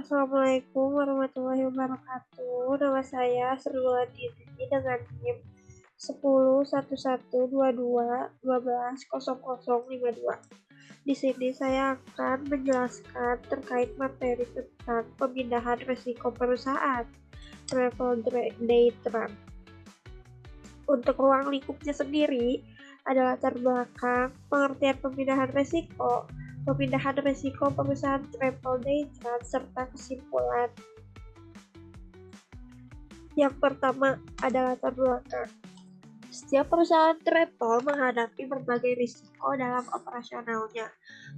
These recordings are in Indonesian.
Assalamualaikum warahmatullahi wabarakatuh. Nama saya Sriwulandini dengan NIM 101122120052. Di sini saya akan menjelaskan terkait materi tentang pemindahan risiko perusahaan, travel day trade. Untuk ruang lingkupnya sendiri adalah latar belakang, pengertian pemindahan risiko perusahaan travel day trade, serta kesimpulan. Yang pertama adalah latar belakang. Setiap perusahaan travel menghadapi berbagai risiko dalam operasionalnya,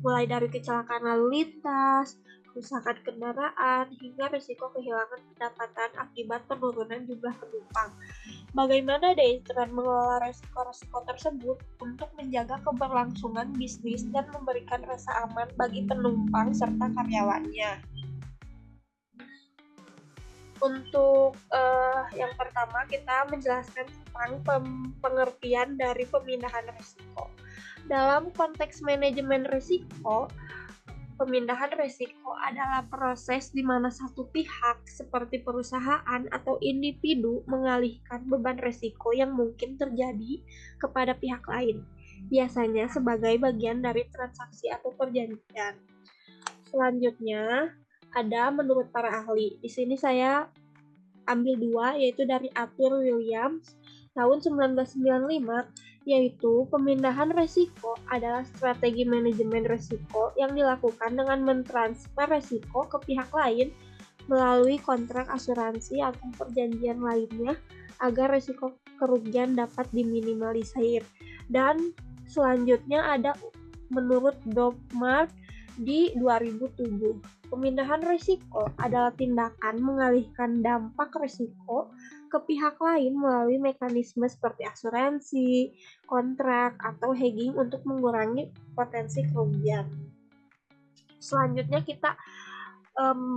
mulai dari kecelakaan lalu lintas, kerusakan kendaraan, hingga risiko kehilangan pendapatan akibat penurunan jumlah penumpang. Bagaimana Daytran mengelola risiko-risiko tersebut untuk menjaga keberlangsungan bisnis dan memberikan rasa aman bagi penumpang serta karyawannya? Untuk yang pertama, kita menjelaskan tentang pengertian dari pemindahan risiko. Dalam konteks manajemen risiko, pemindahan risiko adalah proses di mana satu pihak seperti perusahaan atau individu mengalihkan beban risiko yang mungkin terjadi kepada pihak lain, biasanya sebagai bagian dari transaksi atau perjanjian. Selanjutnya, ada menurut para ahli. Di sini saya ambil dua, yaitu dari Arthur Williams tahun 1995, yaitu pemindahan risiko adalah strategi manajemen risiko yang dilakukan dengan mentransfer risiko ke pihak lain melalui kontrak asuransi atau perjanjian lainnya agar risiko kerugian dapat diminimalisir. Dan selanjutnya ada menurut Dorfman di 2007. Pemindahan risiko adalah tindakan mengalihkan dampak risiko ke pihak lain melalui mekanisme seperti asuransi, kontrak, atau hedging untuk mengurangi potensi kerugian. Selanjutnya kita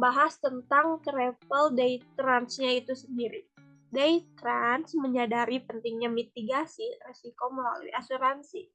bahas tentang travel day trans-nya itu sendiri. Day trans menyadari pentingnya mitigasi risiko melalui asuransi.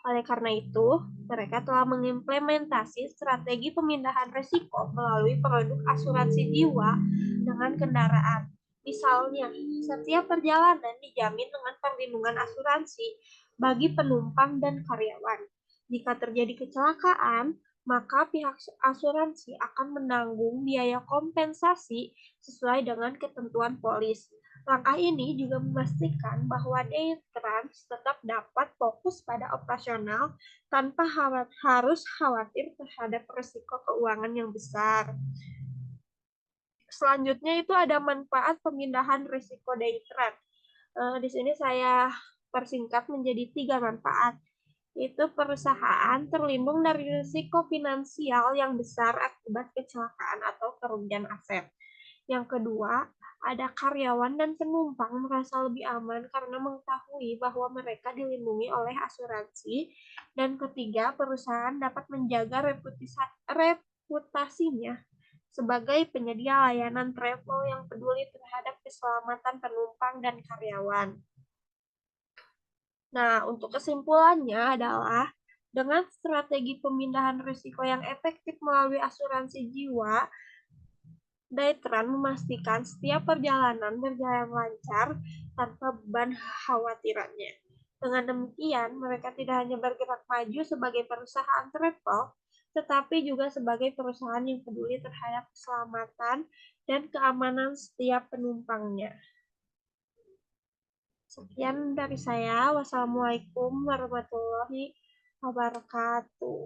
Oleh karena itu, mereka telah mengimplementasi strategi pemindahan risiko melalui produk asuransi jiwa dengan kendaraan. Misalnya, setiap perjalanan dijamin dengan perlindungan asuransi bagi penumpang dan karyawan. Jika terjadi kecelakaan, maka pihak asuransi akan menanggung biaya kompensasi sesuai dengan ketentuan polis. Langkah ini juga memastikan bahwa Daytrans tetap dapat fokus pada operasional tanpa harus khawatir terhadap risiko keuangan yang besar. Selanjutnya itu ada manfaat pemindahan risiko Daytrans. Di sini saya persingkat menjadi 3 manfaat. Itu perusahaan terlindung dari risiko finansial yang besar akibat kecelakaan atau kerugian aset. Yang kedua, ada karyawan dan penumpang merasa lebih aman karena mengetahui bahwa mereka dilindungi oleh asuransi. Dan ketiga, perusahaan dapat menjaga reputasinya sebagai penyedia layanan travel yang peduli terhadap keselamatan penumpang dan karyawan. Nah, untuk kesimpulannya adalah dengan strategi pemindahan risiko yang efektif melalui asuransi jiwa, Daytran memastikan setiap perjalanan berjalan lancar tanpa beban khawatirannya. Dengan demikian, mereka tidak hanya bergerak maju sebagai perusahaan travel, tetapi juga sebagai perusahaan yang peduli terhadap keselamatan dan keamanan setiap penumpangnya. Sekian dari saya. Wassalamualaikum warahmatullahi wabarakatuh.